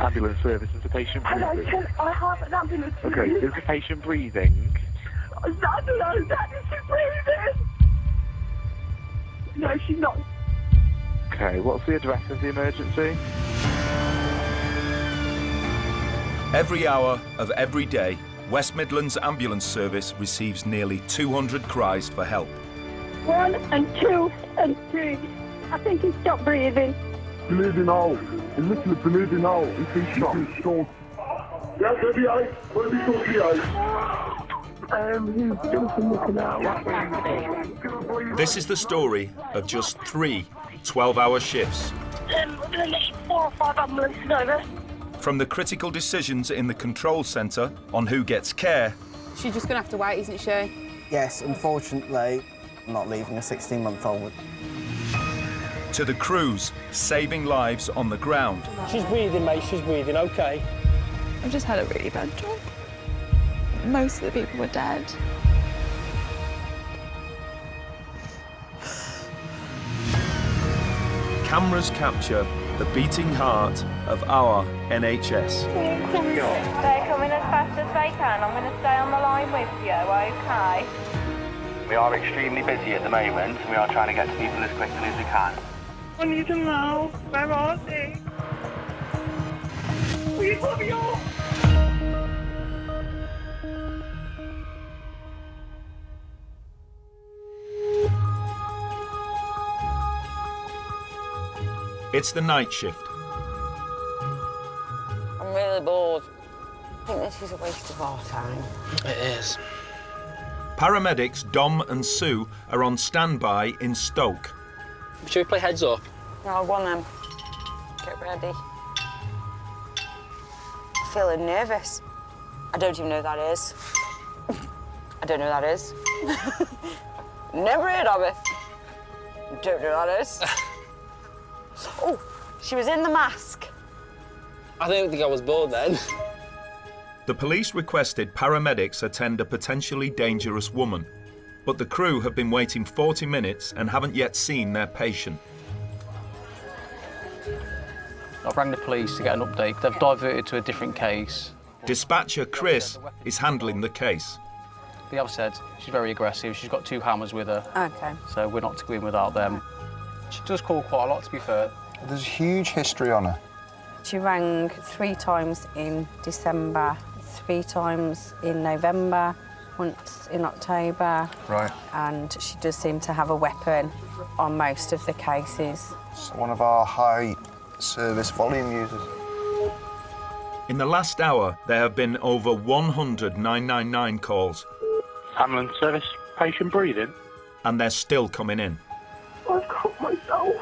Ambulance service, is the patient breathing? I have an ambulance service. Okay, is the patient breathing? No, she's breathing. No, she's not. Okay, what's the address of the emergency? Every hour of every day, West Midlands Ambulance Service receives nearly 200 cries for help. 1 and 2 and 3. I think he stopped breathing. Bleeding out. He's literally bleeding out. He's been shot. Yeah, baby, what have you got He's just looking out. This is the story of just 3 12-hour shifts. We're going to need 4 or 5 ambulances over. From the critical decisions in the control centre on who gets care. She's just going to have to wait, isn't she? Yes, unfortunately, I'm not leaving a 16-month-old. To the crews saving lives on the ground. She's breathing, mate, she's breathing, OK. I've just had a really bad job. Most of the people were dead. Cameras capture the beating heart of our NHS. They're coming as fast as they can. I'm going to stay on the line with you, OK? We are extremely busy at the moment, and we are trying to get to people as quickly as we can. I need to know. Where are they? Please let me off. It's the night shift. I'm really bored. I think this is a waste of our time. It is. Paramedics Dom and Sue are on standby in Stoke. Should we play heads up? No, go on then. Get ready. I'm feeling nervous. I don't even know who that is. I don't know who that is. Never heard of it. Don't know who that is. Oh, she was in the mask. I don't think I was bored then. The police requested paramedics attend a potentially dangerous woman, but the crew have been waiting 40 minutes and haven't yet seen their patient. I've rang the police to get an update. They've diverted to a different case. Dispatcher Chris is handling the case. They have said she's very aggressive. She's got 2 hammers with her. OK. So we're not to go in without them. She does call quite a lot, to be fair. There's a huge history on her. She rang 3 times in December, 3 times in November, once in October. Right. And she does seem to have a weapon on most of the cases. It's one of our high service volume users. In the last hour, there have been over 100 999 calls. Ambulance service, patient breathing? And they're still coming in. I've cut myself.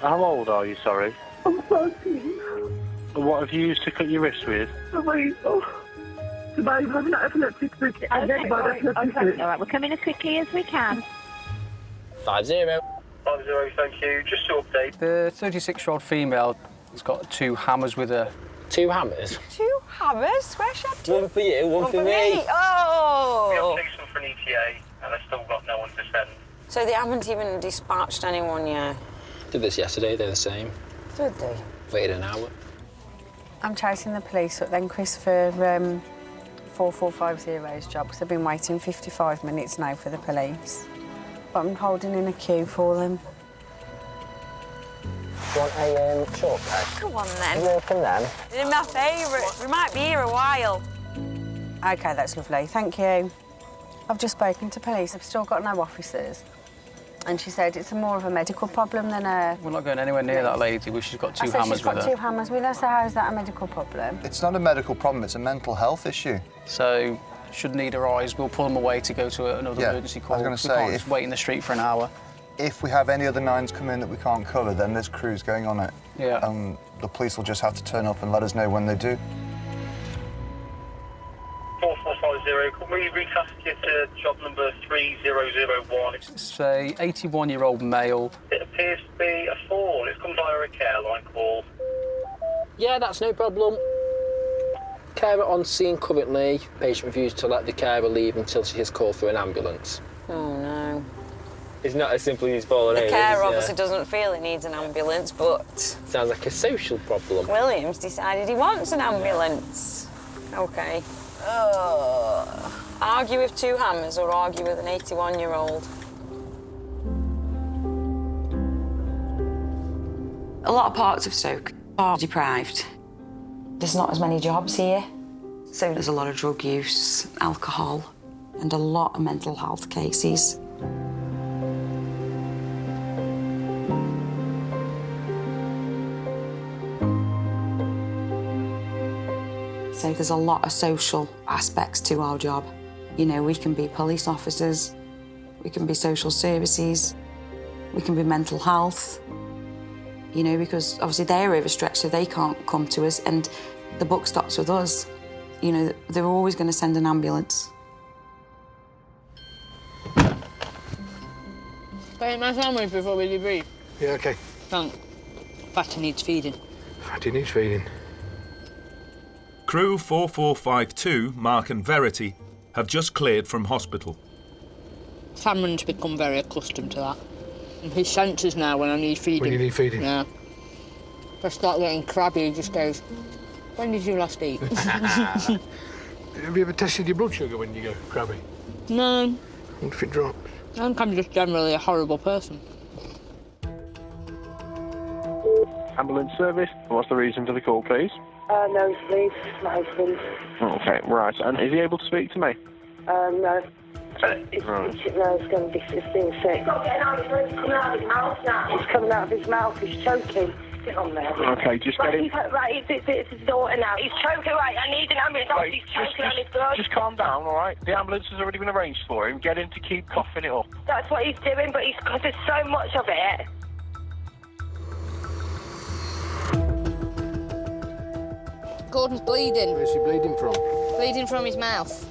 How old are you, sorry? I'm 13. What have you used to cut your wrist with? The razor. Today, I'm having an epileptic fit. Okay, all right, we're coming as quickly as we can. 5-0. 5-0, thank you. Just to update. The 36-year-old female has got 2 hammers with her. 2 hammers? 2 hammers? Where's she had 2? One for you, one for me. Oh! We have chased them for an ETA, and I've still got no one to send. So they haven't even dispatched anyone yet? Did this yesterday, they're the same. Did they? Waited an hour. I'm chasing the police up then, Chris, for 4450's job, because I've been waiting 55 minutes now for the police. But I'm holding in a queue for them. You want a shortcut? Come on then. You open them? They're my favourites. We might be here a while. OK, that's lovely. Thank you. I've just spoken to police. I've still got no officers. And she said it's more of a medical problem than a... We're not going anywhere near that lady. She's got 2 hammers with her. She's got 2 hammers with her, so how is that a medical problem? It's not a medical problem, it's a mental health issue. So, should need her eyes, we'll pull them away to go to another emergency call. I was going to We can't say, just wait in the street for an hour. If we have any other 9s come in that we can't cover, then there's crews going on it. Yeah. The police will just have to turn up and let us know when they do. 4450, can we recast you to job number 3001? It's a 81-year-old male. It appears to be a fall. It's come via a care line call. Yeah, that's no problem. Carer on scene currently. Patient refused to let the carer leave until she is called through an ambulance. Oh, no. It's not as simple as falling The in. carer obviously doesn't feel he needs an ambulance, but... Sounds like a social problem. Williams decided he wants an ambulance. OK. Argue with two hammers or argue with an 81-year-old? A lot of parts of Stoke are deprived. There's not as many jobs here, so there's a lot of drug use, alcohol, and a lot of mental health cases. So there's a lot of social aspects to our job. You know, we can be police officers, we can be social services, we can be mental health, you know, because obviously they're overstretched, so they can't come to us, and the buck stops with us. You know, they're always going to send an ambulance. Can I eat my sandwich before we debrief? Yeah, OK. Thanks. Fatty needs feeding. Fatty needs feeding. Crew 4452, Mark and Verity, have just cleared from hospital. Cameron's become very accustomed to that. And he senses now when I need feeding. When you need feeding? Yeah. If I start getting crabby, he just goes, "When did you last eat?" Have you ever tested your blood sugar when you go crabby? No. What if it drops? I think I'm just generally a horrible person. Ambulance service. What's the reason for the call, please? No, please. My husband. Okay, right. And is he able to speak to me? No. Right. It's going to be 15 sick. It's coming out of his mouth now. It's coming out of his mouth. He's choking. Sit on there. Okay, just get him. Right, it's his daughter now. He's choking, right. I need an ambulance. Right, He's choking on his blood. Just calm down, all right? The ambulance has already been arranged for him. Get him to keep coughing it up. That's what he's doing, but because there's so much of it. Gordon's bleeding. Where's he bleeding from? Bleeding from his mouth.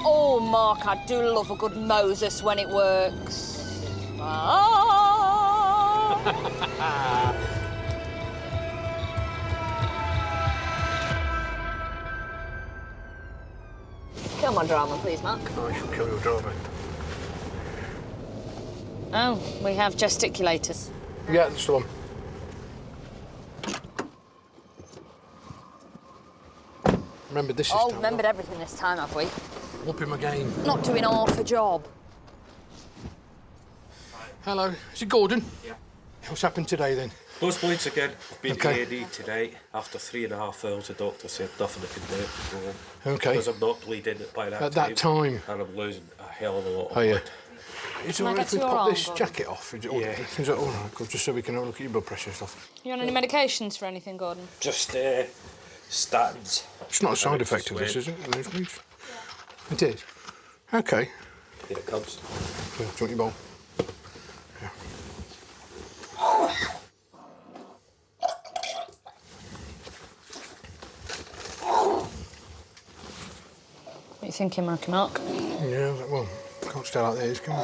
Oh, Mark, I do love a good Moses when it works. Ah! Kill my drama, please, Mark. Oh, I shall kill your drama. Oh, we have gesticulators. Yeah, that's the one. Remembered this Oh, time. remembered everything this time, have we? Up him again. Not doing half a job. Hello, is it Gordon? Yeah. What's happened today then? Those points again. I've been Okay. to AD today. After 3.5 hours, the doctor said nothing I can do. Okay. Because I'm not bleeding by that At that time? And I'm losing a hell of a lot of Oh, yeah. blood. Is Can it I all right get if we your pop arm, this Gordon? jacket off? Is it Yeah. Is that all right? Cool, just so we can have a look at your blood pressure and stuff. You on any medications for anything, Gordon? Just statins. It's not a side effect of this, is it? It is? Okay. Here it comes. Do you want your bowl? Yeah. What are you thinking, Marky Mark? Yeah, well, can't stay like this, can we?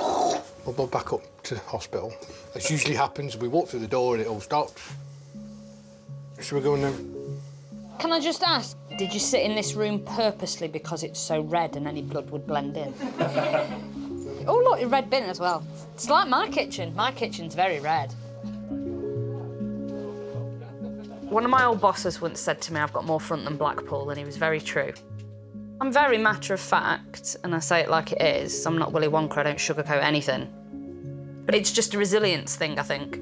We'll go back up to the hospital. This usually happens, we walk through the door and it all stops. Should we go in there? Can I just ask, did you sit in this room purposely because it's so red and any blood would blend in? Oh, look, a red bin as well. It's like my kitchen. My kitchen's very red. One of my old bosses once said to me, I've got more front than Blackpool, and he was very true. I'm very matter of fact, and I say it like it is. I'm not Willy Wonka, I don't sugarcoat anything. But it's just a resilience thing, I think,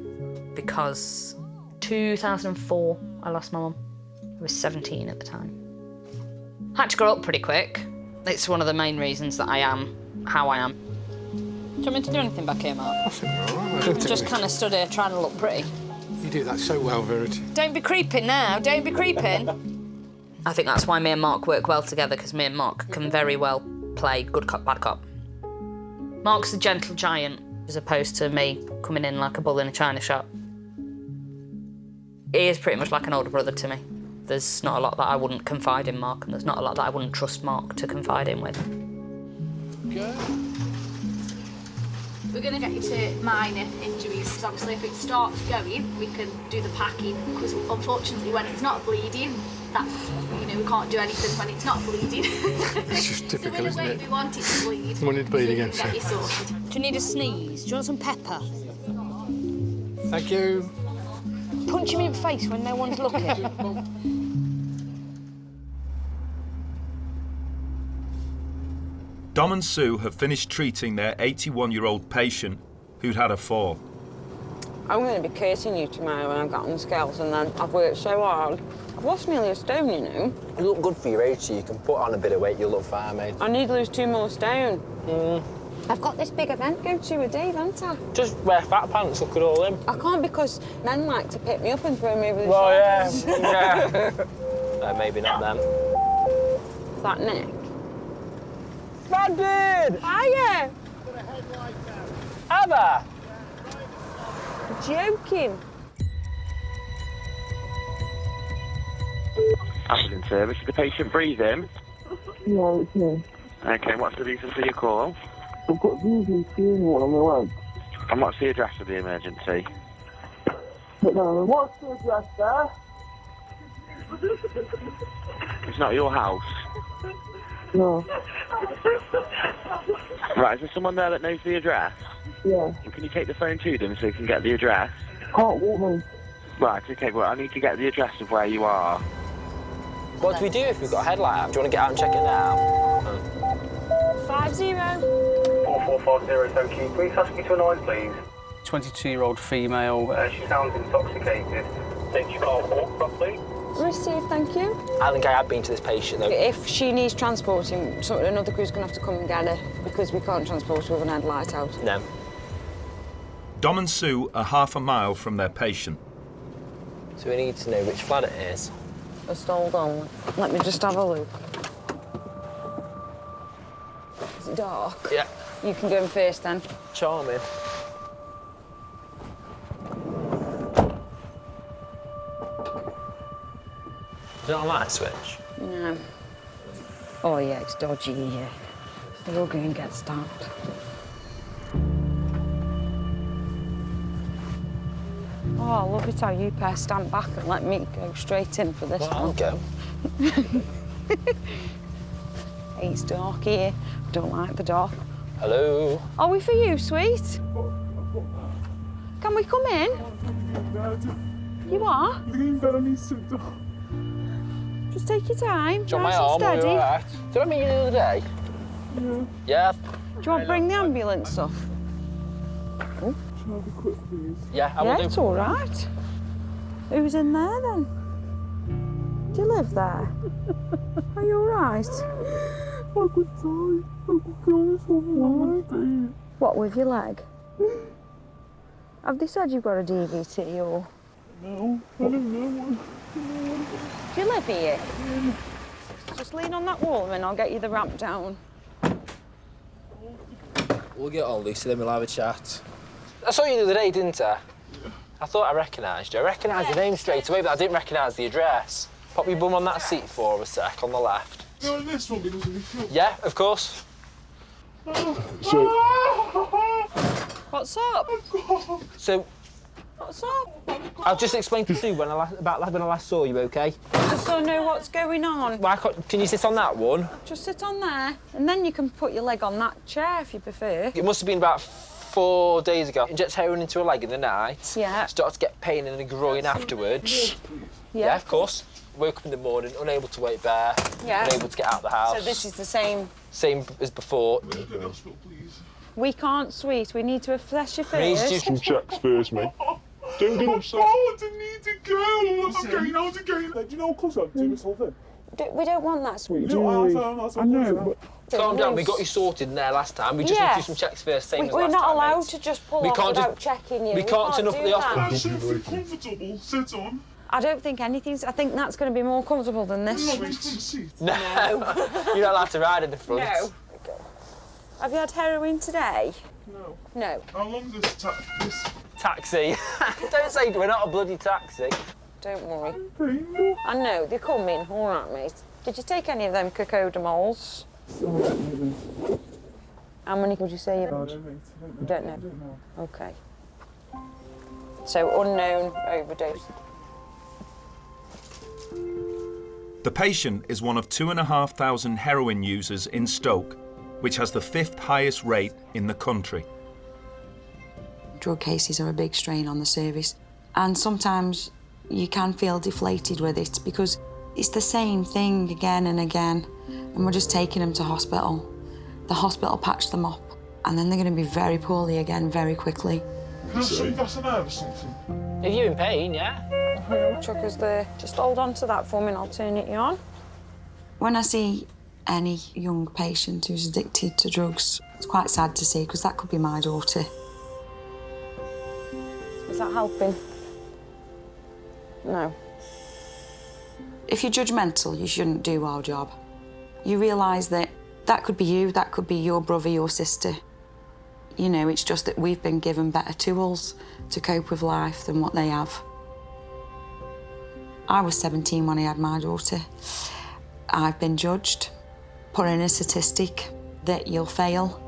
because 2004, I lost my mum. I was 17 at the time. I had to grow up pretty quick. It's one of the main reasons that I am how I am. Do you want me to do anything back here, Mark? I think we're all right. I don't think Just kind of stood here trying to look pretty. You do that so well, Verity. Don't be creeping now, don't be creeping. I think that's why me and Mark work well together, because me and Mark can very well play good cop, bad cop. Mark's a gentle giant, as opposed to me coming in like a bull in a china shop. He is pretty much like an older brother to me. There's not a lot that I wouldn't confide in Mark, and there's not a lot that I wouldn't trust Mark to confide in with. Go. We're going to get you to minor injuries. Obviously, if it starts going, we can do the packing. Because unfortunately, when it's not bleeding, that's, you know, we can't do anything when it's not bleeding. It's just typical, so isn't it? We want it to bleed. We want it to bleed so again, we can get so. you sorted. Do you need a sneeze? Do you want some pepper? Thank you. Punch him in the face when no one's looking. Dom and Sue have finished treating their 81-year-old patient who'd had a fall. I'm going to be cursing you tomorrow when I've got on the scales, and then I've worked so hard. I've lost nearly a stone, you know. You look good for your age, so you can put on a bit of weight, you'll look fine, mate. I need to lose 2 more stone. I've got this big event to go to with Dave, haven't I? Just wear fat pants, look at all them. I can't because men like to pick me up and throw me over the Well, shoulders. yeah. Maybe not them. That Nick. Bad dude! Hiya! Have I? Joking. Ambulance service. Is the patient breathing? Yeah, it's me. Okay, what's the reason for your call? I've got bruising funeral on my leg. And what's the address of the emergency? But no, what's the address there? It's not your house. No. Right, is there someone there that knows the address? Yeah. And can you take the phone to them so you can get the address? Can't walk me. Right, okay, well, I need to get the address of where you are. What do we do if we've got a headlight out? Do you want to get out and check it now? 50. 4450, thank you. Please ask you to announce, please. 22-year-old female. She sounds intoxicated. Think she can't walk properly? Receive, thank you. I think I have been to this patient, though. If she needs transporting, so another crew's going to have to come and get her because we can't transport her with an headlight out. No. Dom and Sue are half a mile from their patient. So we need to know which flat it is. Just hold on. Let me just have a look. Is it dark? Yeah. You can go in first then. Charming. Is it on light switch? No. Oh, yeah, it's dodgy here. We'll go and get stabbed. Oh, I love it how you pair stand back and let me go straight in for this Well, one. I'll go. It's dark here. Don't like the dark. Hello? Are we for you, sweet? Can we come in? You are? Just take your time. Do you want my Nice arm? and Are you steady. all right? Did I meet you the other day? Yeah. Do you want to bring the ambulance stuff? Oh. Yeah, I will Yeah, do. it's all right. Who's in there then? Do you live there? Are you all right? I could die. I could kill myself with my leg. What, with your leg? Have they said you've got a DVT or...? No, I don't know. Do you live here? Just lean on that wall and I'll get you the ramp down. We'll get on, Lucy, then we'll have a chat. I saw you the other day, didn't I? Yeah. I thought I recognised you. I recognised the name straight away, but I didn't recognise the address. Pop your bum on that seat for a sec, on the left. No, this one because of the foot. Yeah, of course. What's up? So, What's up? I'll just explain to Sue when I last saw you, OK? Just so I know what's going on. Why can't, can you sit on that one? Just sit on there, and then you can put your leg on that chair if you prefer. It must have been about 4 days ago. Inject heroin into a leg in the night. Yeah. Started to get pain in the groin afterwards. Yeah, of course. Woke up in the morning, unable to weight bear, Yeah. unable to get out of the house. So this is the same. Same as before. We can't, sweet. We need to assess you first. We need to do some checks first, mate. Don't get upset. I need to go. I'm getting out again. Do you know how close I'm to this whole thing? We don't want that, sweet. I know. Calm down, we got you sorted in there last time. We just need to do some checks first, same as last We're time, not allowed mate. to just pull We off can't without just- checking you. we can't turn up at do the that. I should feel comfortable. Sit on. I don't think anything's... I think that's going to be more comfortable than this. Not this front seat. No. You're not allowed to ride in the front. No. Have you had heroin today? No. No. How long does this... Taxi. Don't say we're not a bloody taxi. Don't worry. I know, they're coming. All right, mate. Did you take any of them cocodamols? How many would you say you've had? You don't know? Okay. So unknown overdose. The patient is one of 2,500 heroin users in Stoke, which has the 5th highest rate in the country. Drug cases are a big strain on the service, and sometimes you can feel deflated with it because it's the same thing again and again, and we're just taking them to hospital. The hospital patch them up, and then they're going to be very poorly again very quickly. That's a nerve or something. If you're in pain, yeah? Chucker's there. Just hold on to that for me and I'll turn it on. When I see any young patient who's addicted to drugs, it's quite sad to see because that could be my daughter. Is that helping? No. If you're judgmental, you shouldn't do our job. You realise that that could be you, that could be your brother, your sister. You know, it's just that we've been given better tools to cope with life than what they have. I was 17 when I had my daughter. I've been judged, put in a statistic that you'll fail,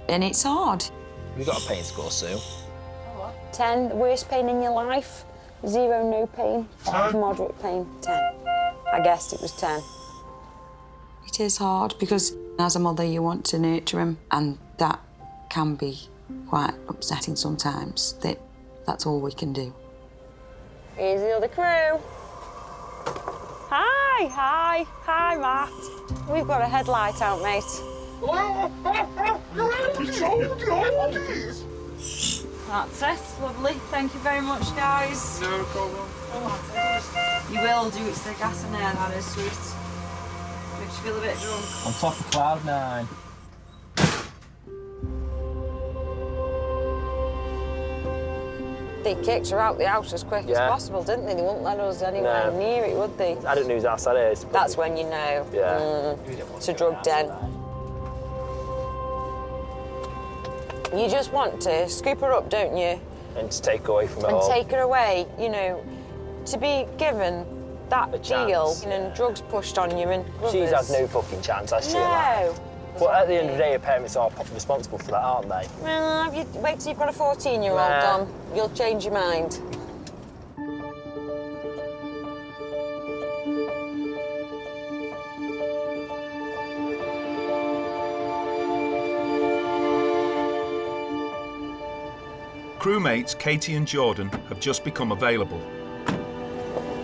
and it's hard. We've got a pain score, Sue. 10, worst pain in your life. 0, no pain. 5, moderate pain. 10. I guessed it was 10. It is hard because as a mother you want to nurture him, and that can be quite upsetting sometimes, that's all we can do. Here's the other crew. Hi, Matt. We've got a headlight out, mate. That's it, lovely. Thank you very much, guys. No problem. You will do, it's the gas in there, that is sweet. Makes you feel a bit drunk. On top of cloud 9. They kicked her out the house as quick as possible, didn't they? They wouldn't let us anywhere near it, would they? I don't know whose house that is. That's when you know. Yeah. It's a drug den. You just want to scoop her up, don't you? And to take her away from it and all. Take her away, you know, to be given that deal and drugs pushed on you and brothers. She's had no fucking chance, has she? No. But at the end of the day, her parents are responsible for that, aren't they? Well, wait till you've got a 14-year-old, Dom. You'll change your mind. Crewmates Katie and Jordan have just become available.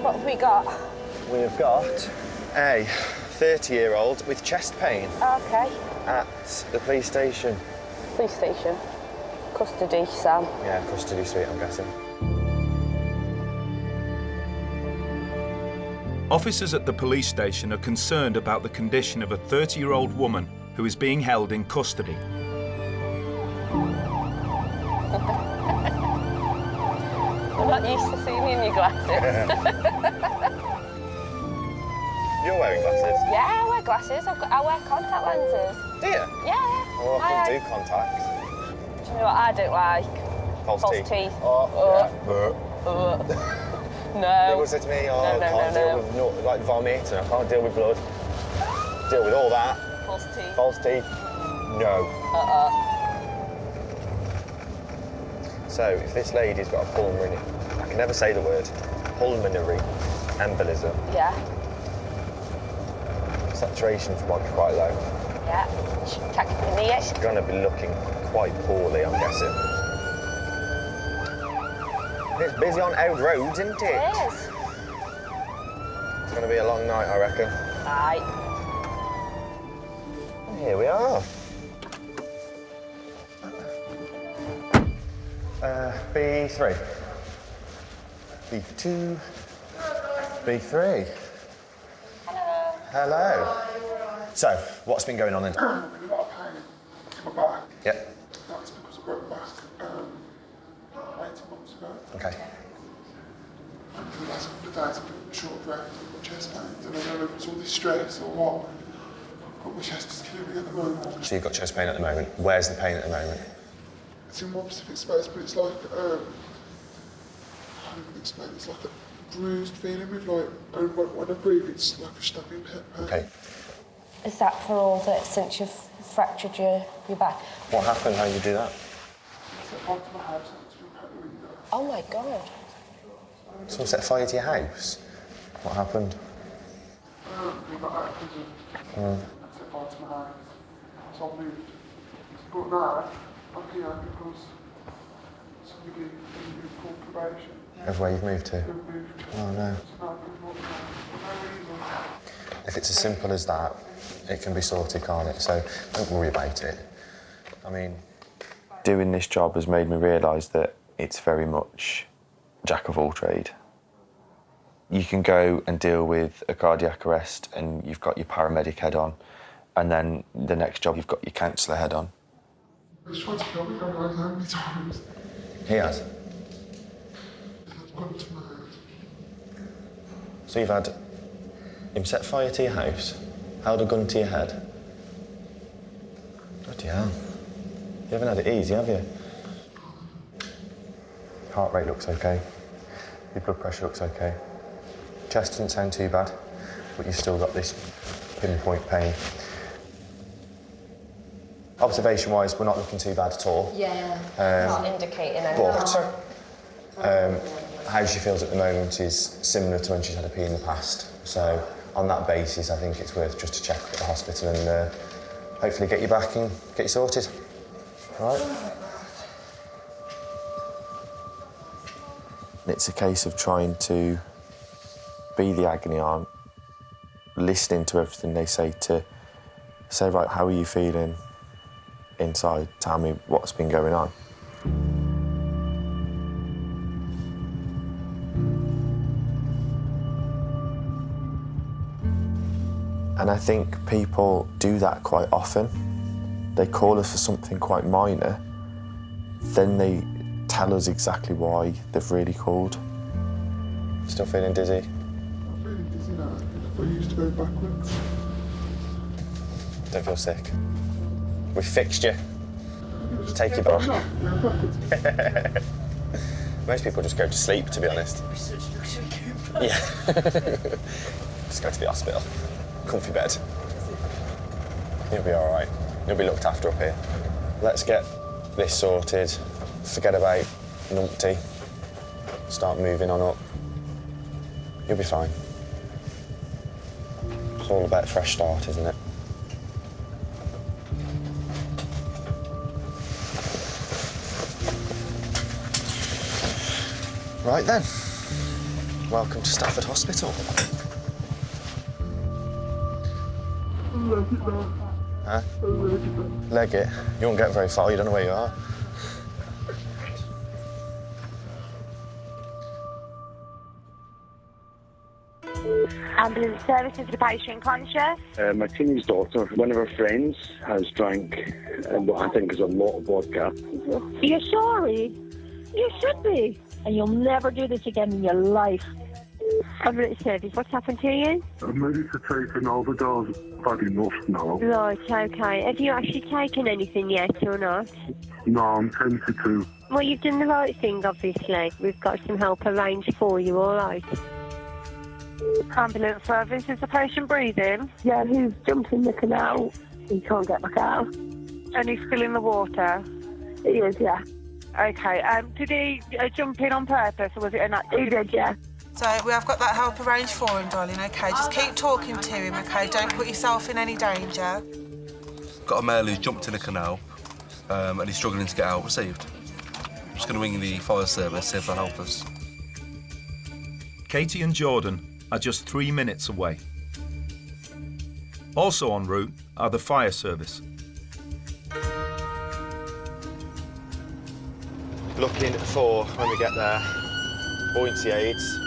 What have we got? We've got a 30-year-old with chest pain. Okay. At the police station. Police station. Custody, Sam. Yeah, custody suite, I'm guessing. Officers at the police station are concerned about the condition of a 30-year-old woman who is being held in custody. I'm not used to seeing you in your glasses. You're wearing glasses? Yeah, I wear glasses. I wear contact lenses. Do you? Yeah. Oh, I can't do contacts. Do you know what I don't like? False teeth. Oh, yeah. No. People say to me, I can't deal with like vomit and I can't deal with blood. Deal with all that. False teeth. False teeth. No. So if this lady's got a pulmonary, I can never say the word, pulmonary embolism. Yeah. Saturations might be quite low. Yeah. Check your knee. She's going to be looking quite poorly, I'm guessing. It's busy on Old Roads, isn't it? It is. It's going to be a long night, I reckon. Aye. Here we are. B3. B2. B3. Hello. Hello. So, what's been going on then? I've got a pain in my back. Yep. That's because I broke my back 18 months ago. Okay. And for the last couple of days I've been short of breath, I've got chest pains, and I don't know if it's all this stress or what, but my chest is killing me at the moment. So you've got chest pain at the moment. Where's the pain at the moment? It's in one specific space, but it's like, I don't explain, it's like a bruised feeling with like, and when I breathe, it's like a stabbing pain. Okay. Is that for all that since you've fractured your back? What happened? How did you do that? Oh my God. Someone set fire to your house? What happened? We got out of prison. Mm. Set fire to my house. So I moved. But now, I'm here because somebody in full probation. Of where you've moved to? We've moved. Oh no. So now I'm for no reason. If it's as simple as that, it can be sorted, can't it? So don't worry about it. I mean, doing this job has made me realise that it's very much jack of all trade. You can go and deal with a cardiac arrest and you've got your paramedic head on, and then the next job you've got your counsellor head on. He's tried to kill me, God knows how many times. He has? I've gone to my head. So you've had him set fire to your house, held a gun to your head? Bloody hell. You haven't had it easy, have you? Heart rate looks okay. Your blood pressure looks okay. Chest doesn't sound too bad, but you've still got this pinpoint pain. Observation-wise, we're not looking too bad at all. Yeah, not indicating But how she feels at the moment is similar to when she's had a pee in the past. So on that basis, I think it's worth just to check at the hospital and hopefully get you back and get you sorted. All right? It's a case of trying to be the agony aunt, listening to everything they say, to say, right, how are you feeling inside? Tell me what's been going on. And I think people do that quite often. They call us for something quite minor, then they tell us exactly why they've really called. Still feeling dizzy? I'm feeling dizzy now. I used to go backwards. Don't feel sick. We fixed you. Just take your bath. Most people just go to sleep, to be honest. Yeah. Just go to the hospital. Comfy bed. You'll be all right. You'll be looked after up here. Let's get this sorted. Forget about numpty. Start moving on up. You'll be fine. It's all about a fresh start, isn't it? Right then. Welcome to Stafford Hospital. Huh? Leg it? You won't get very far, you don't know where you are. Ambulance services for the patient conscious. My teenage daughter, one of her friends, has drank what I think is a lot of vodka. You're sorry? You should be. And you'll never do this again in your life. Ambulance service, what's happened to you? I'm ready to take an overdose. I've had enough now. Right, okay. Have you actually taken anything yet or not? No, I'm tempted to. Well, you've done the right thing, obviously. We've got some help arranged for you, all right? Ambulance service, is the patient breathing? Yeah, he's jumped in the canal. He can't get back out. And he's still in the water? He is, yeah. Okay, did he jump in on purpose, or was it an accident? He did, yeah. So we have got that help arranged for him, darling, OK? Just keep talking to him, OK? Don't put yourself in any danger. Got a male who's jumped in a canal and he's struggling to get out. Received. I'm just going to ring the fire service, see if they'll help us. Katie and Jordan are just 3 minutes away. Also en route are the fire service. Looking for, when we get there, buoyancy aids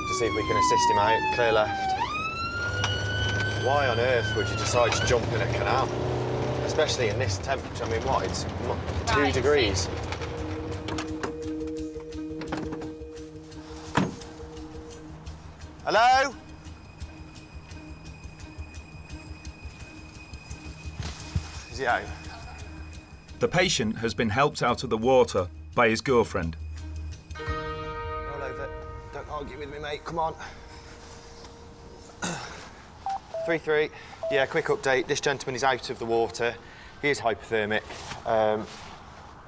to see if we can assist him out. Clear left. Why on earth would you decide to jump in a canal? Especially in this temperature. I mean, what? It's 2 degrees. Hello? Is he out? The patient has been helped out of the water by his girlfriend. Roll over. Don't argue with me, mate. Come on. S03. Yeah, quick update. This gentleman is out of the water. He is hypothermic.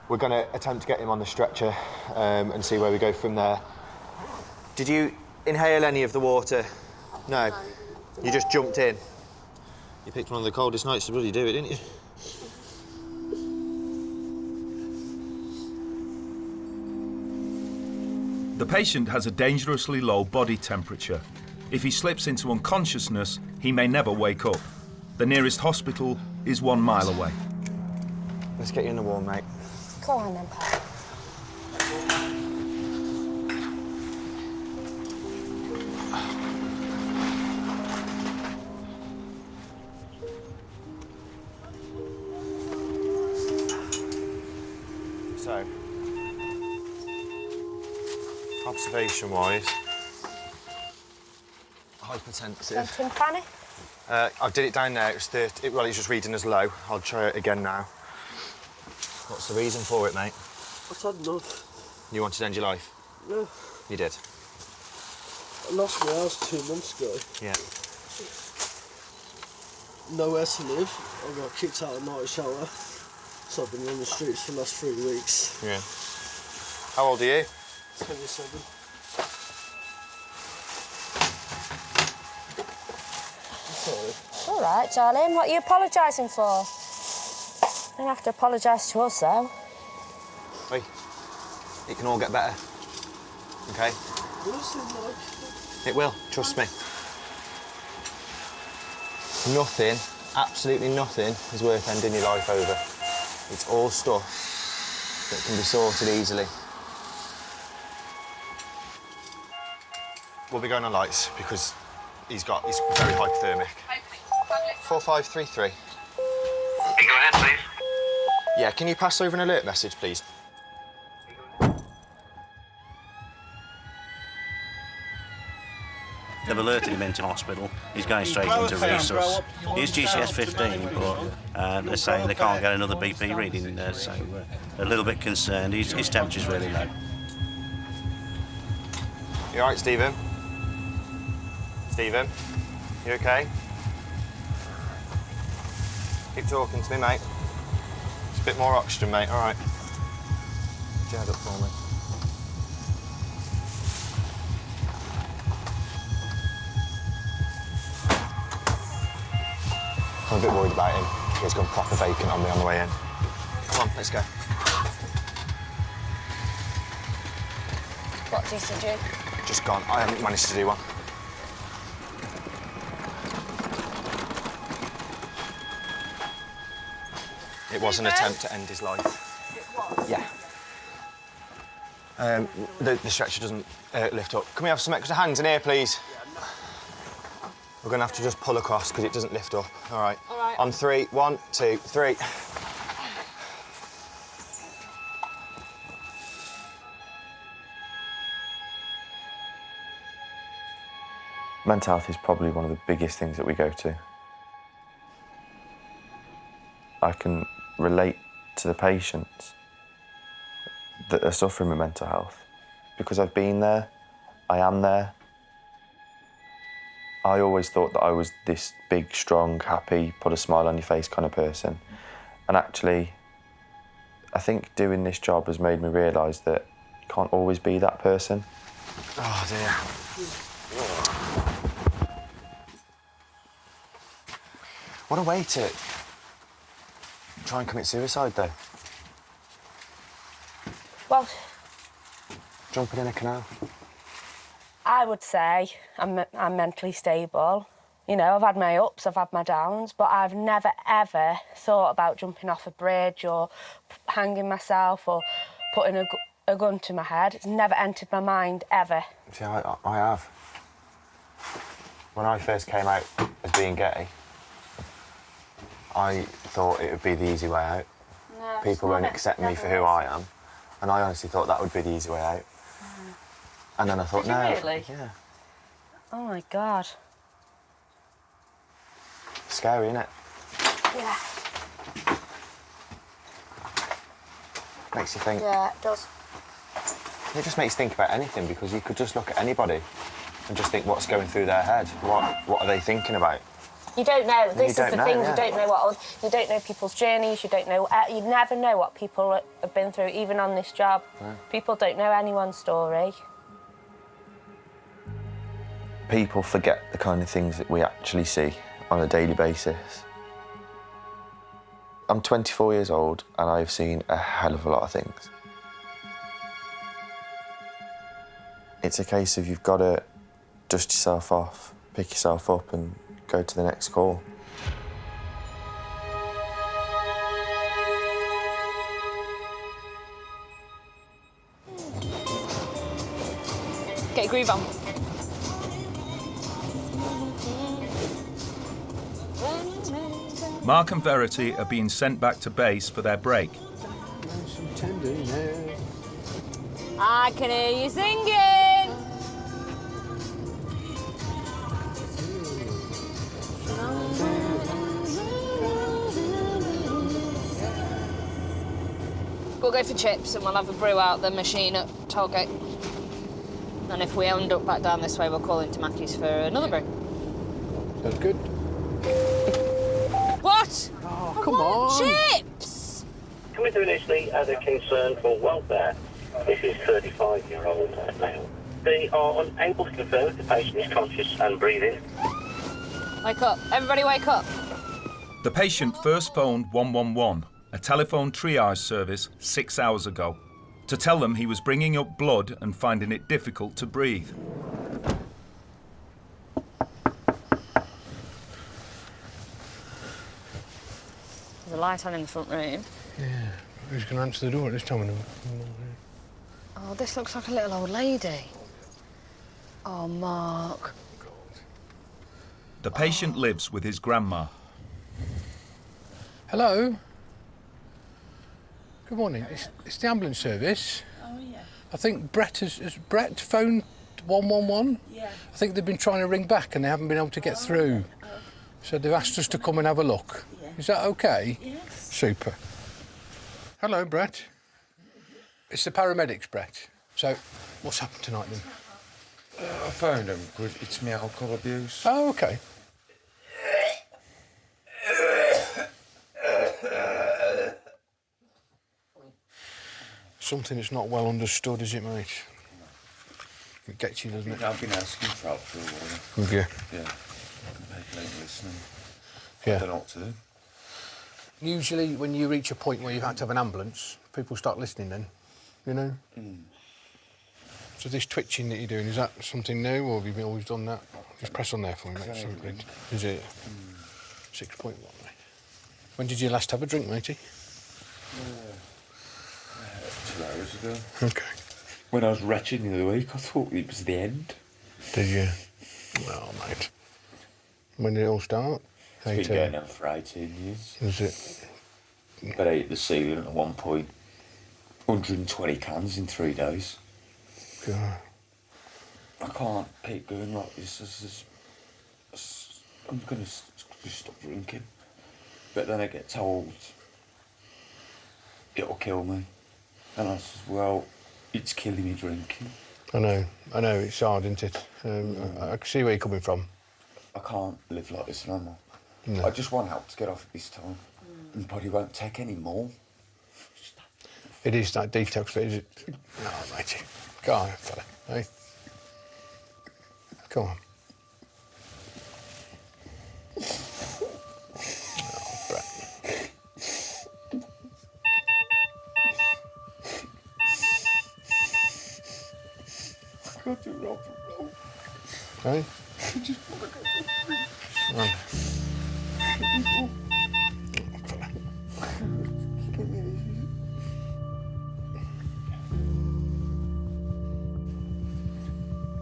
We're going to attempt to get him on the stretcher and see where we go from there. Did you inhale any of the water? No. You just jumped in? You picked one of the coldest nights to bloody do it, didn't you? The patient has a dangerously low body temperature. If he slips into unconsciousness, he may never wake up. The nearest hospital is 1 mile away. Let's get you in the warm, mate. Go on then, pal. So, observation-wise, hypertensive. Tympanic? I did it down there. It was 30. Well, he's just reading as low. I'll try it again now. What's the reason for it, mate? I've had enough. You wanted to end your life? No. You did? I lost my house 2 months ago. Yeah. Nowhere to live. I got kicked out of night shower. So I've been on the streets for the last 3 weeks. Yeah. How old are you? 27. Sorry. All right, darling. What are you apologising for? You don't have to apologise to us, though. Hey, it can all get better. Okay? It will, trust me. Nothing, absolutely nothing, is worth ending your life over. It's all stuff that can be sorted easily. We'll be going on lights because he's very hypothermic. 4533. Can you go ahead, please? Yeah, can you pass over an alert message, please? They've alerted him into hospital. He's going straight into resus. He's GCS 15, but they're saying they can't get another BP reading, so a little bit concerned. His temperature's really low. You all right, Stephen? Stephen? You okay? Keep talking to me, mate. It's a bit more oxygen, mate, all right. Put your head up for me. I'm a bit worried about him. He's gone proper vacant on me on the way in. Come on, let's go. What's ECG? Just gone. I haven't managed to do one. It was an attempt to end his life. It was? Yeah. The stretcher doesn't lift up. Can we have some extra hands in here, please? We're going to have to just pull across because it doesn't lift up. All right. All right. On 3, 1, 2, 3. Mental health is probably one of the biggest things that we go to. I can relate to the patients that are suffering with mental health because I've been there, I am there. I always thought that I was this big, strong, happy, put a smile on your face kind of person. And actually, I think doing this job has made me realise that you can't always be that person. Oh dear. What a way to try and commit suicide, though. Well, jumping in a canal. I would say I'm mentally stable. You know, I've had my ups, I've had my downs, but I've never, ever thought about jumping off a bridge or hanging myself or putting a gun to my head. It's never entered my mind, ever. See, I have. When I first came out as being gay, I thought it would be the easy way out. No, people won't accept me for who I am. And I honestly thought that would be the easy way out. And then I thought, Did you no. really? Yeah. Oh my God. Scary, isn't it? Yeah. Makes you think. Yeah, it does. It just makes you think about anything because you could just look at anybody and just think what's going through their head. What are they thinking about? You don't know. This is don't the know, thing. yeah. You don't know you don't know people's journeys. You don't know. You never know what people have been through, even on this job. No. People don't know anyone's story. People forget the kind of things that we actually see on a daily basis. I'm 24 years old and I've seen a hell of a lot of things. It's a case of you've got to dust yourself off, pick yourself up and go to the next call. Get a groove on. Mark and Verity are being sent back to base for their break. Some tenderness. I can hear you singing. We'll go for chips and we'll have a brew out the machine at Tollgate. And if we end up back down this way, we'll call into Mackey's for another brew. That's good. What? Oh, come on. Chips! Coming through initially as a concern for welfare. This is 35-year-old male. They are unable to confirm if the patient is conscious and breathing. Wake up. Everybody wake up. The patient first phoned 111, a telephone triage service, 6 hours ago, to tell them he was bringing up blood and finding it difficult to breathe. There's a light on in the front room. Yeah. Who's going to answer the door at this time of the morning? Oh, this looks like a little old lady. Oh, Mark. The patient lives with his grandma. Hello? Good morning. It's the ambulance service. Oh, yeah. I think Brett has Brett phoned 111? Yeah. I think they've been trying to ring back and they haven't been able to get through. So they've asked us to come and have a look. Yeah. Is that okay? Yes. Super. Hello, Brett. It's the paramedics, Brett. So, what's happened tonight then? I phoned him because it's my alcohol abuse. Oh, okay. Something that's not well understood, is it, mate? It gets you, doesn't it? I've been asking for help for a while. Have you? Yeah. People ain't listening. Yeah. I don't know what to do. Usually, when you reach a point where you've had to have an ambulance, people start listening then, you know? Mm. So this twitching that you're doing, is that something new, or have you always done that? Just press on there for me, mate. Okay. Something. Is it? 6.1, mate. When did you last have a drink, matey? 2 hours ago. Okay. When I was wretched the other week, I thought it was the end. Did you? Well, mate. When did it all start? It's been going on for 18 years. Is it? But I hit the ceiling at one point. 120 cans in 3 days. God. I can't keep going like this. I'm going to stop drinking. But then I get told it'll kill me. And I says, well, it's killing me drinking. I know, it's hard, isn't it? I can see where you're coming from. I can't live like this no more. No. I just want help to get off at this time. And body won't take any more. It is that detox bit, is it? No, matey. Go on, fella. Hey. Go on. Oh, Brett. I can't do rock and roll. Hey? I just want to go to a drink. Right.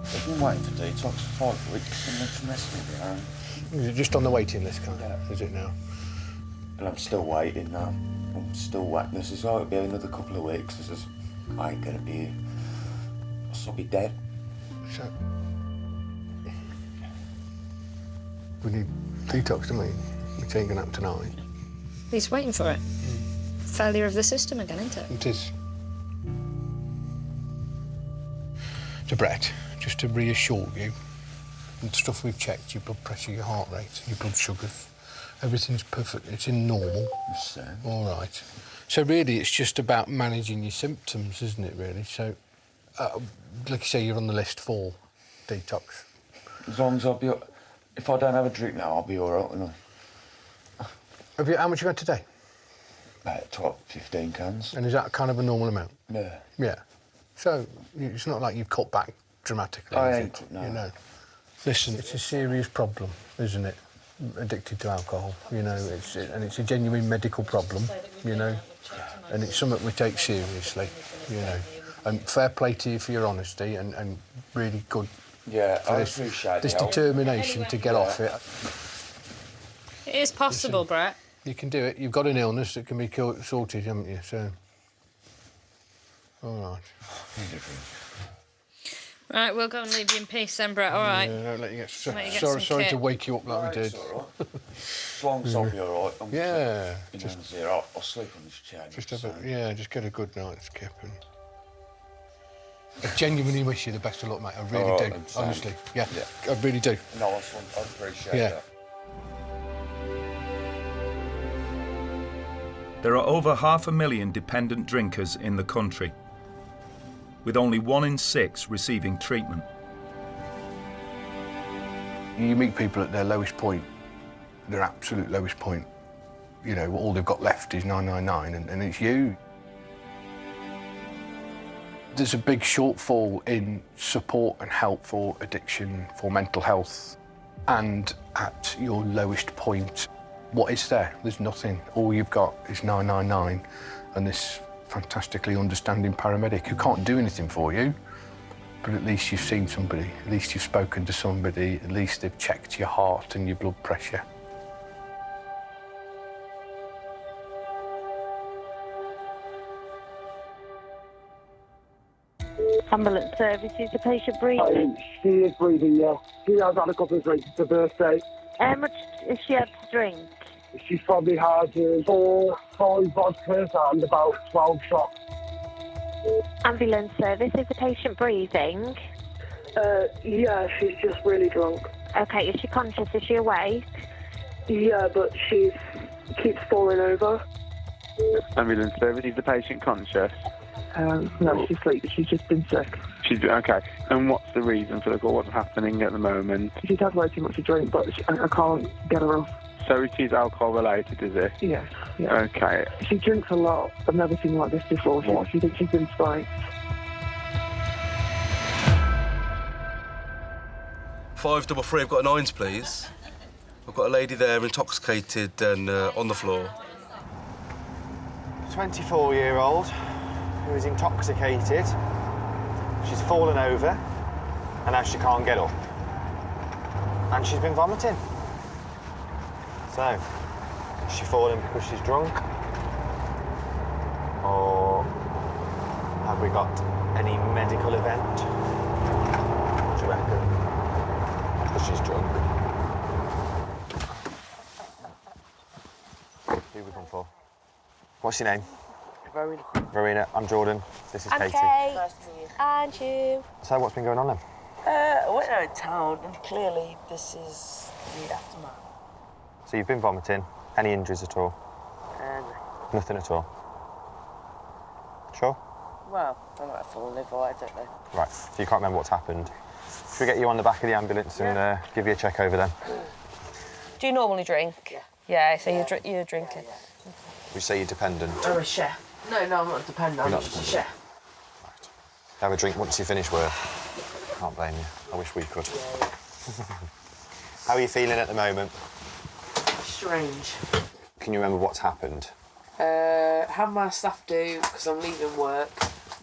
I've been waiting for detox for 5 weeks and they're messing me around. Is it just on the waiting list, kind of? Yeah. Is it now? And I'm still waiting now. I'm still waiting. This is, oh, it'll be another couple of weeks. This is, I ain't gonna be here. I'll be dead. So, we need detox, don't we? Which ain't gonna happen tonight. He's waiting for it. Failure of the system again, isn't it? It is. So, Brett, just to reassure you, And stuff we've checked, your blood pressure, your heart rate, your blood sugars, everything's perfect. It's in normal. All right. So really, it's just about managing your symptoms, isn't it? Really. So, like you say, you're on the list for detox. As long as if I don't have a drink now, I'll be all right, won't I? How much have you had today? About 12, 15 cans. And is that kind of a normal amount? Yeah. Yeah. So it's not like you've cut back dramatically. I is ain't it? cut, no. You know. Listen, it's a serious problem, isn't it? Addicted to alcohol, you know, and it's a genuine medical problem, you know, and it's something we take seriously, you know. And fair play to you for your honesty and really good. Yeah, for this determination to get off it. It is possible, Brett. You can do it. You've got an illness that can be sorted, haven't you? So, all right. Right, we'll go and leave you in peace then, Brett, all right? Yeah, don't let you get... Sorry to wake you up like we did. As long as I'll be all right. Yeah. I'll sleep on this chair. Just get a good night's sleep. I genuinely wish you the best of luck, mate. I really do. Honestly. Yeah, I really do. No, I appreciate that. There are over 500,000 dependent drinkers in the country, with only 1 in 6 receiving treatment. You meet people at their lowest point, their absolute lowest point. You know, all they've got left is 999, and it's you. There's a big shortfall in support and help for addiction, for mental health, and at your lowest point, what is there? There's nothing. All you've got is 999 and this fantastically understanding paramedic who can't do anything for you, but at least you've seen somebody, at least you've spoken to somebody, at least they've checked your heart and your blood pressure. Ambulance services, the patient breathing? She is breathing, yeah. She has had a couple of drinks. It's her birthday. How much has she had to drink? She's probably had 4 vodkas and about 12 shots. Ambulance service, is the patient breathing? Yeah, she's just really drunk. Okay, is she conscious? Is she awake? Yeah, but she keeps falling over. Ambulance service, is the patient conscious? No, she's asleep. She's just been sick. She's okay. And what's the reason for the call? What's happening at the moment? She's had way too much to drink, but I can't get her off. So it is alcohol related, is it? Yes. Yeah. Okay. She drinks a lot. I've never seen like this before. She thinks she's been spiked. 533, I've got a 9s, please. I've got a lady there intoxicated and on the floor. 24-year-old who is intoxicated. She's fallen over and now she can't get up. And she's been vomiting. So, is she fallen because she's drunk? Or have we got any medical event? What do you reckon? Because she's drunk. Who have we come for? What's your name? Rowena. Rowena, I'm Jordan. This is I'm Katie. Kate. Nice to meet you. And you. So what's been going on then? I went out of town and clearly this is the aftermath. So you've been vomiting. Any injuries at all? Nothing at all? Sure? Well, I might have fallen over, I don't know. Right, so you can't remember what's happened. Should we get you on the back of the ambulance and give you a check over then? Do you normally drink? Yeah, so you're drinking. We say you're dependent. I'm a chef. No, I'm not dependent, I'm just a chef. Have a drink once you finish work. Can't blame you. I wish we could. How are you feeling at the moment? Strange. Can you remember what's happened? Had my staff do, because I'm leaving work,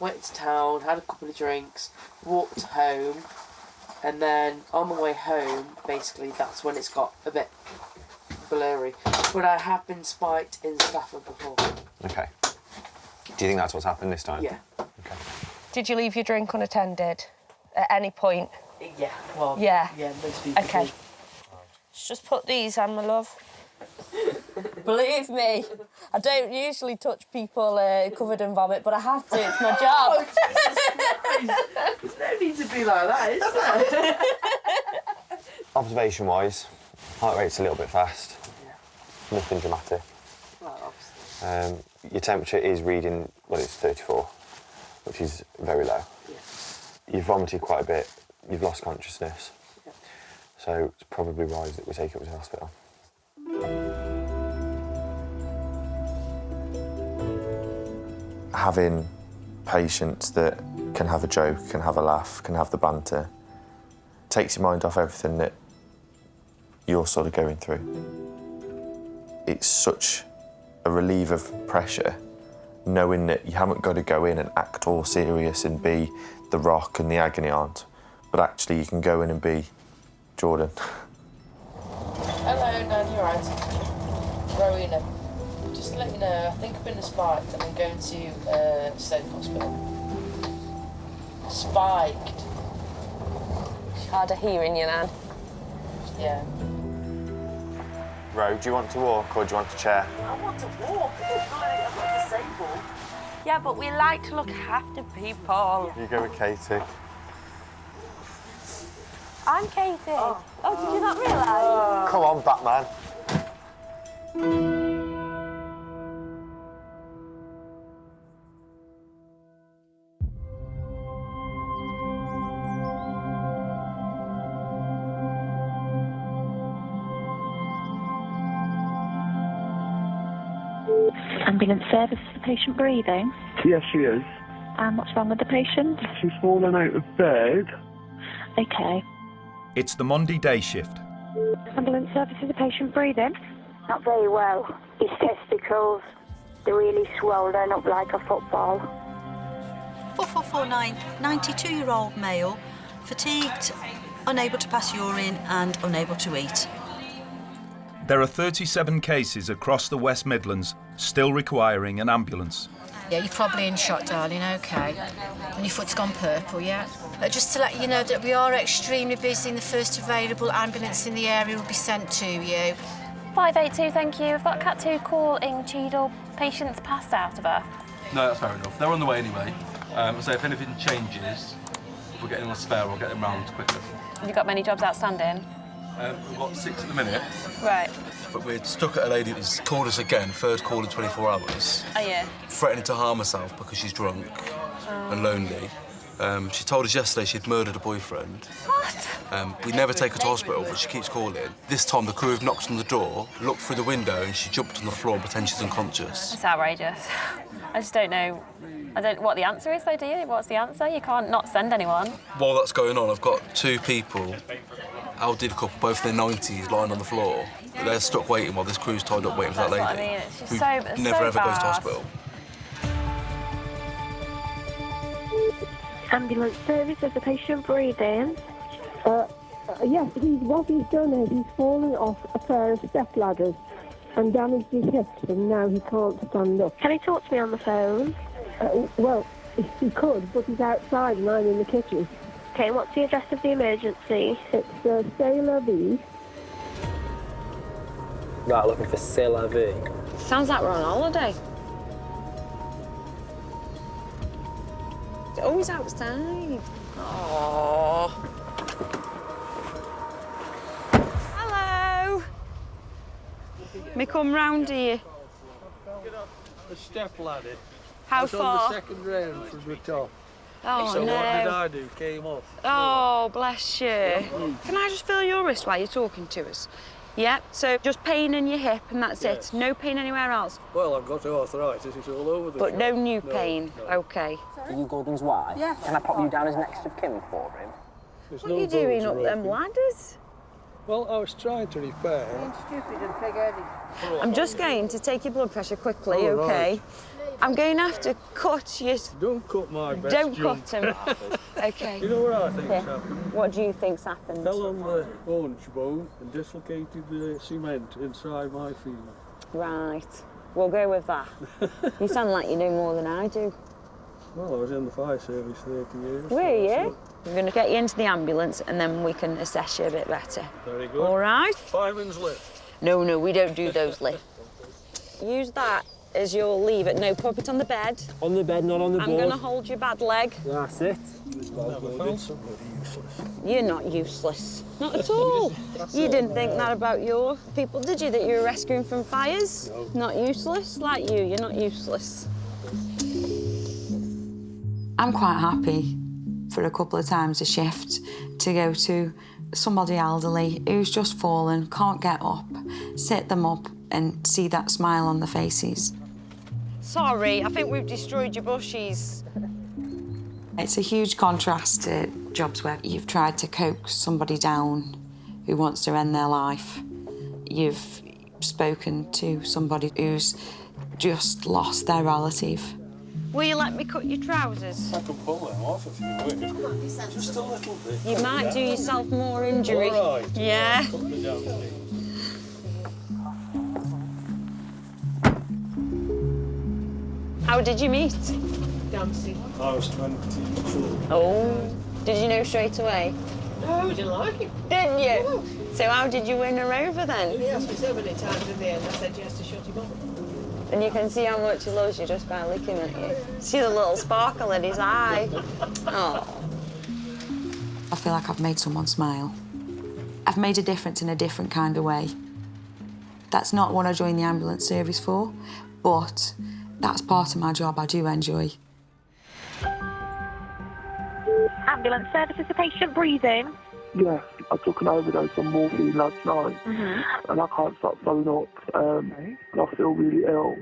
went to town, had a couple of drinks, walked home, and then on the way home, basically, that's when it's got a bit blurry. But I have been spiked in Stafford before. Okay. Do you think that's what's happened this time? Yeah. Okay. Did you leave your drink unattended at any point? Yeah, well, yeah, most people okay. do. Just put these on, my love. Believe me, I don't usually touch people covered in vomit, but I have to, it's my job. There's no need to be like that, is there? Observation-wise, heart rate's a little bit fast. Nothing dramatic. Well, obviously. Your temperature is reading, well, it's 34, which is very low. Yeah. You've vomited quite a bit. You've lost consciousness. Yeah. So it's probably wise that we take you up to hospital. Having patients that can have a joke, can have a laugh, can have the banter, takes your mind off everything that you're sort of going through. It's such a relief of pressure, knowing that you haven't got to go in and act all serious and be the rock and the agony aunt, but actually you can go in and be Jordan. Hello, Nan, you alright? Rowena. Just to let you know, I think I've been spiked and I'm going to State Hospital. Spiked. Hard of hearing you, Nan. Yeah. Ro, do you want to walk or do you want a chair? I want to walk. I'm not disabled. Yeah, but we like to look after people. You go with Katie. I'm Katie. Oh, did you not realise? Come on, Batman. Ambulance service, is the patient breathing? Yes, she is. And what's wrong with the patient? She's fallen out of bed. Okay. It's the Monday day shift. Ambulance service, is the patient breathing? Not very well. His testicles, they're really swollen up like a football. 4449, 92-year-old male, fatigued, unable to pass urine and unable to eat. There are 37 cases across the West Midlands still requiring an ambulance. Yeah, you're probably in shock, darling, OK. And your foot's gone purple, yeah? Just to let you know that we are extremely busy and the first available ambulance in the area will be sent to you. 582, thank you. We've got Cat 2 call in Cheadle. Patient's passed out of her. No, that's fair enough. They're on the way anyway. So if anything changes, if we're getting a spare, we'll get them round quicker. Have you got many jobs outstanding? We've got 6 at the minute. Right. But we're stuck at a lady that's called us again, third call in 24 hours. Oh, yeah. Threatening to harm herself because she's drunk and lonely. She told us yesterday she'd murdered a boyfriend. What? We never take her to hospital, but she keeps calling. This time the crew have knocked on the door, looked through the window, and she jumped on the floor and pretends she's unconscious. It's outrageous. I just don't know. I don't know what the answer is, though, do you? What's the answer? You can't not send anyone. While that's going on, I've got 2 people, elderly couple, both in their 90s, lying on the floor. But they're stuck waiting while this crew's tied up waiting for that lady. That's what I mean. It's just who so never ever bad. goes to hospital. Ambulance service, is the patient breathing? Yes, what he's done is he's fallen off a pair of step ladders and damaged his hips, and now he can't stand up. Can he talk to me on the phone? Well, he could, but he's outside and I'm in the kitchen. Okay, what's the address of the emergency? It's Sailor V. Right, looking for Sailor V. Sounds like we're on holiday. It's always outside. Oh. Hello. Me come round here. A step ladder. How It's far? on the second round from the top. Oh, so no. what did I do? Came off. Oh, bless you. Can I just feel your wrist while you're talking to us? Yep, so just pain in your hip and that's it. No pain anywhere else. Well, I've got arthritis. It's all over the But shop. no new pain. OK. Are you Gordon's wife? Yeah. Can I pop you down as next of kin for him? There's What no are you doing bones up or them anything. ladders? Well, I was trying to repair. Stupid and pig-headed. I'm just going to take your blood pressure quickly, Oh, OK? right. I'm going to have to cut you. Don't cut my best Don't jump. cut him. OK. You know what I think's Yeah. happened? What do you think's happened? Fell on the orange bone and dislocated the cement inside my femur. Right. We'll go with that. You sound like you know more than I do. Well, I was in the fire service 30 years. Were you? We're going to get you into the ambulance and then we can assess you a bit better. Very good. All right? Fireman's lift. No, we don't do those lifts. Use that is you'll leave it. No, put it on the bed. On the bed, not on the I'm board. going to hold your bad leg. That's it. You're not useless. Not at all. You didn't think that about your people, did you? That you were rescuing from fires? No. Not useless? Like you, you're not useless. I'm quite happy for a couple of times a shift to go to somebody elderly who's just fallen, can't get up, sit them up and see that smile on their faces. Sorry, I think we've destroyed your bushes. It's a huge contrast to jobs where you've tried to coax somebody down who wants to end their life. You've spoken to somebody who's just lost their relative. Will you let me cut your trousers? I can pull them off if you wish. Just a little bit. You might do yourself more injury. All right. Yeah. How did you meet? Dancing. I was 24. Oh. Did you know straight away? No, I didn't like him. Didn't you? So how did you win her over then? He asked me so many times in the end, I said yes to shut him up. And you can see how much he loves you just by looking at you. See the little sparkle in his eye. Oh. I feel like I've made someone smile. I've made a difference in a different kind of way. That's not what I joined the ambulance service for, but that's part of my job I do enjoy. Ambulance service, is the patient breathing? Yes, I took an overdose on morphine last night, and I can't stop throwing up, and I feel really ill.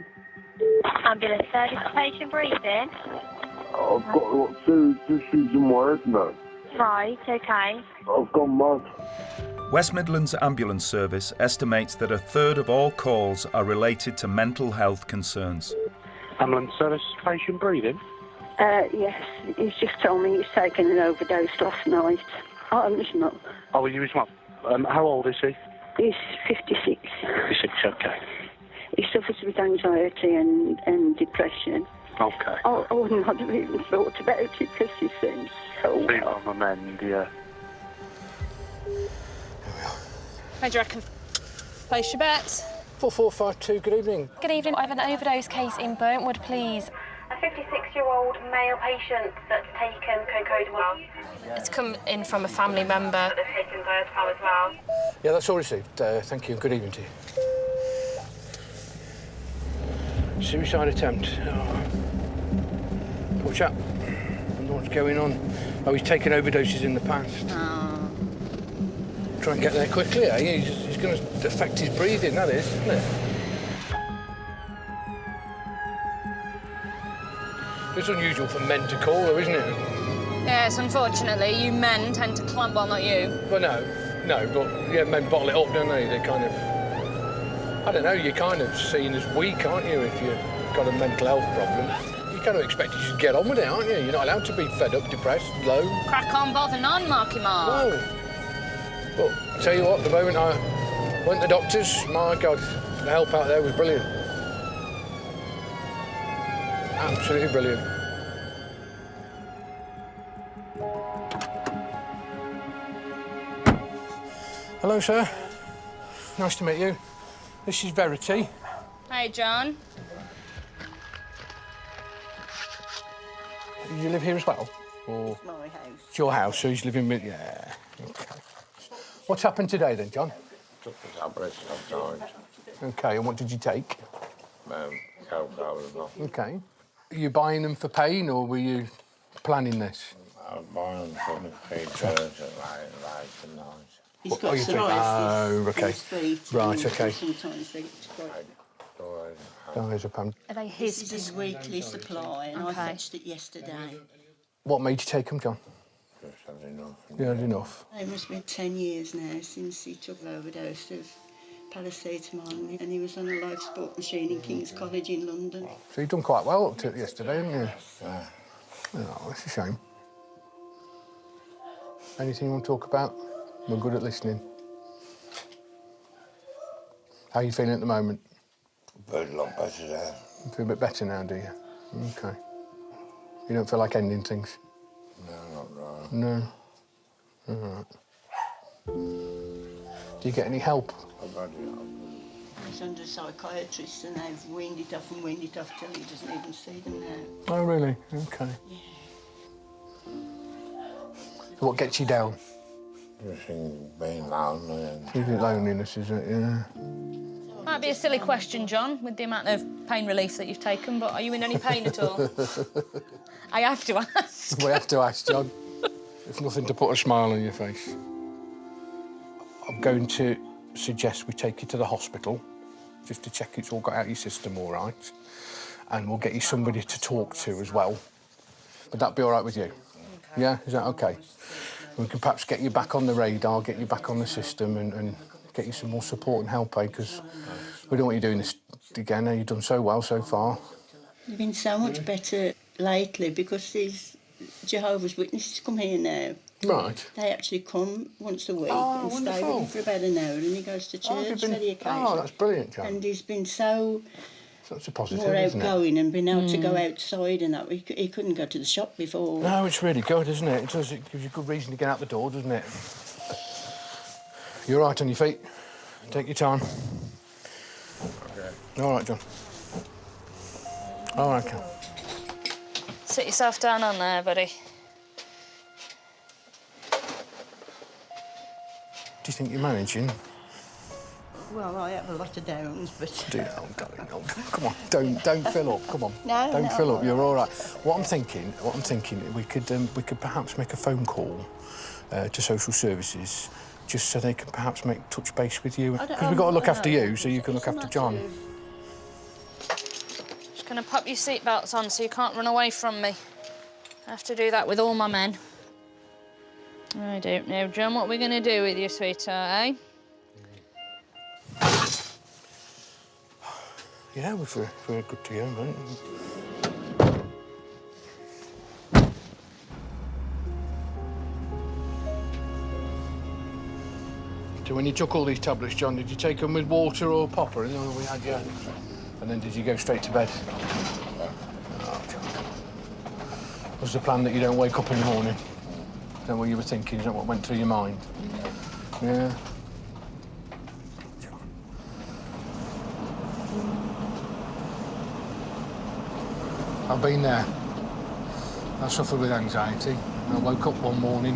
Ambulance service, the patient breathing? I've got serious issues in my head now. Right, okay. I've gone mad. West Midlands Ambulance Service estimates that a third of all calls are related to mental health concerns. Ambulance service, patient breathing? Yes, he's just told me he's taken an overdose last night. I'm just not. Oh, you his mum? How old is he? He's 56. 56, okay. He suffers with anxiety and depression. Okay. I wouldn't have even thought about it because he seems so Been well. on the mend, yeah. How do you reckon? Place your bets. 4452, good evening. Good evening. I have an overdose case in Burntwood, please. A 56-year-old male patient that's taken cocodamol. It's come in from a family member. That's taken diazepam as well. Yeah, that's all received. Thank you. Good evening to you. Suicide attempt. Oh. Poor chap. I don't know what's going on. Oh, he's taken overdoses in the past. Oh. Try and get there quickly, eh? He's going to affect his breathing, that is, isn't it? It's unusual for men to call, though, isn't it? Yes, unfortunately, you men tend to clamp, well, not you. Well, no, but yeah, men bottle it up, don't they? They kind of, I don't know, you're kind of seen as weak, aren't you, if you've got a mental health problem? You kind of expect you to get on with it, aren't you? You're not allowed to be fed up, depressed, low. Crack on, bother none, Marky Mark. No. But I tell you what, the moment I went to the doctors, my God, the help out there was brilliant. Absolutely brilliant. Hello, sir. Nice to meet you. This is Verity. Hey, John. You live here as well? Or... It's my house. It's your house, so he's living with... Yeah. Okay. What's happened today, then, John? Took the tablets sometimes. Okay, and what did you take? Cocoa and nothing. Okay. Are you buying them for pain, or were you planning this? I was buying them for the feed birds at night and night. He's got you think? psoriasis Oh, okay. in his feet. Right, okay. Sometimes they get quite... Diazepam. Are they This is his weekly supply, and Okay. I fetched it yesterday. What made you take them, John? Just had enough. You had enough. It must be 10 years now since he took an overdose of paracetamol, and he was on a life support machine in King's College in London. So you've done quite well up to yesterday, haven't you? Yeah. Oh, that's a shame. Anything you want to talk about? We're good at listening. How are you feeling at the moment? A lot better there. You feel a bit better now, do you? Okay. You don't feel like ending things? No, not right. No. All right. Do you get any help? I've had it. He's under a psychiatrist and they've weaned it off till he doesn't even see them now. Oh, really? OK. Yeah. What gets you down? Just being lonely and... You think loneliness, is it? Yeah. Might be a silly question, John, with the amount of pain relief that you've taken, but are you in any pain at all? I have to ask. We have to ask, John. It's nothing to put a smile on your face. I'm going to suggest we take you to the hospital, just to check it's all got out of your system all right, and we'll get you somebody to talk to as well. Would that be all right with you? Okay. Yeah, is that OK? We can perhaps get you back on the radar, get you back on the system and get you some more support and help, because we don't want you doing this again. You've done so well so far. You've been so much better lately because these Jehovah's Witnesses come here now. Right. They actually come once a week and wonderful. stay with him for about an hour, and he goes to church very occasionally. Oh, that's brilliant, John. And he's been so That's a positive, more isn't it? outgoing and been able to go outside and that. He couldn't go to the shop before. No, it's really good, isn't it? It gives you a good reason to get out the door, doesn't it? You're right on your feet. Take your time. Okay. All right, John. All right, Cal. Sit yourself down on there, buddy. Do you think you're managing? Well, I have a lot of downs, but... Darling, come on, don't fill up. Come on, No, don't no, fill up. You're all right. it's What I'm thinking, we could perhaps make a phone call to social services, just so they can perhaps touch base with you, because we've got to look after you, so you can look after John. Just gonna pop your seatbelts on so you can't run away from me. I have to do that with all my men. I don't know, John, what we're gonna do with you, sweetheart, eh? Yeah, we're good to go, right? So when you took all these tablets, John, did you take them with water or popper? And then we had you. And then did you go straight to bed? Oh, John. Was the plan that you don't wake up in the morning? Is that what you were thinking? Is that what went through your mind? Yeah. I've been there. I suffered with anxiety. I woke up one morning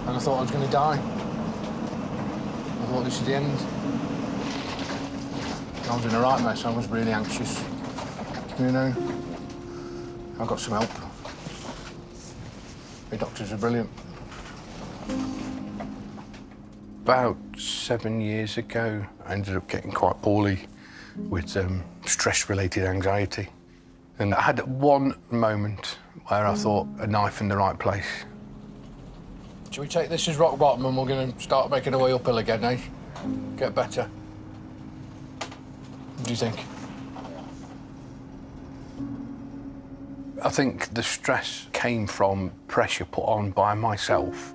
and I thought I was going to die. I thought this is the end. I was in a right mess. I was really anxious. You know, I got some help. The doctors are brilliant. About 7 years ago, I ended up getting quite poorly with stress-related anxiety. And I had one moment where I thought a knife in the right place. Should we take this as rock bottom and we're going to start making our way uphill again, eh? Get better. What do you think? I think the stress came from pressure put on by myself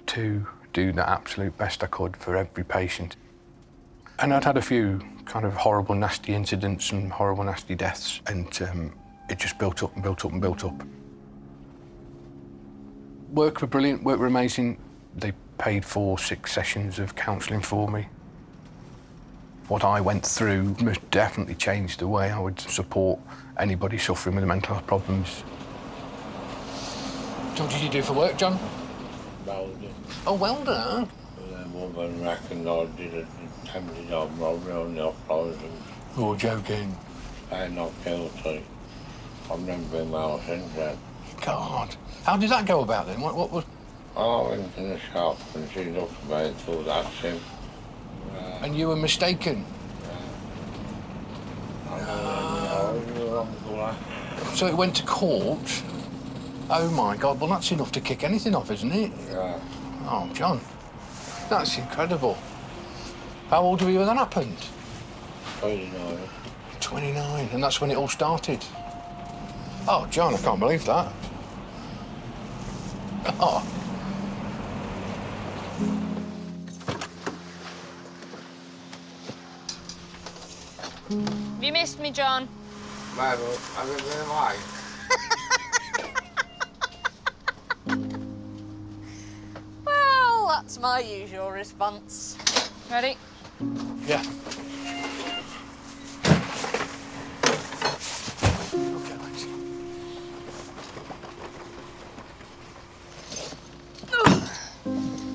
to do the absolute best I could for every patient. And I'd had a few kind of horrible, nasty incidents and horrible, nasty deaths, and it just built up and built up and built up. Work were brilliant, work were amazing. They paid for 6 sessions of counselling for me. What I went through most definitely changed the way I would support anybody suffering with mental health problems. What did you do for work, John? Welding. Oh, welder, huh? And then woman reckoned I did a attempted armed robbery on the off-road and... You're joking. I'm not guilty. I've never been well since then. God. How did that go about then? What was... I went in the shop and she looked at me and thought, that's him. And you were mistaken? So it went to court? Oh, my God. Well, that's enough to kick anything off, isn't it? Yeah. Oh, John. That's incredible. How old were you when that happened? 29. 29, and that's when it all started? Oh, John, I can't believe that. Oh. Have you missed me, John? Mabel, have you been away? Well, that's my usual response. Ready? Yeah.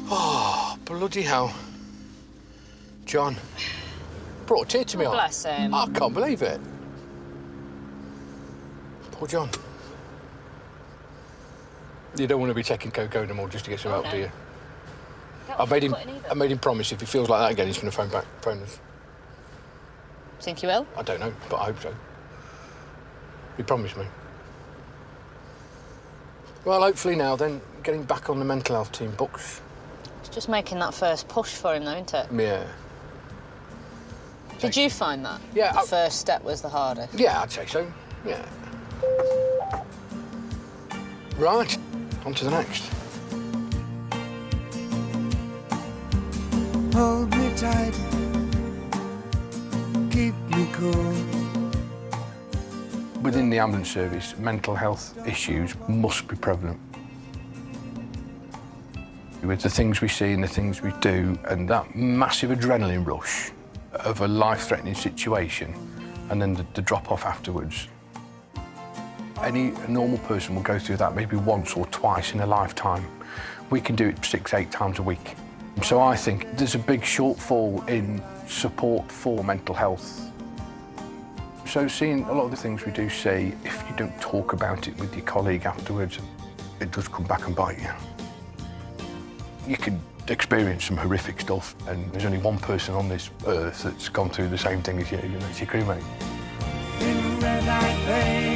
Oh, bloody hell. John. Brought a tear to me. Oh, bless him. I can't believe it. Poor John. You don't want to be taking cocaine anymore just to get some help, do you? I made him promise if he feels like that again, he's going to phone us. Think you will? I don't know, but I hope so. He promised me. Well, hopefully now then, getting back on the mental health team books. It's just making that first push for him, though, isn't it? Yeah. Did you find that? Yeah. The first step was the hardest? Yeah, I'd say so, yeah. Right, on to the next. Hold me tight, keep me cool. Within the ambulance service, mental health issues must be prevalent. With the things we see and the things we do, and that massive adrenaline rush of a life-threatening situation, and then the drop-off afterwards. Any normal person will go through that maybe once or twice in a lifetime. We can do it 6-8 times a week. So I think there's a big shortfall in support for mental health. So seeing a lot of the things we do say, if you don't talk about it with your colleague afterwards, it does come back and bite you. You can experience some horrific stuff, and there's only one person on this earth that's gone through the same thing as you, and that's your crewmate. In red-light veins.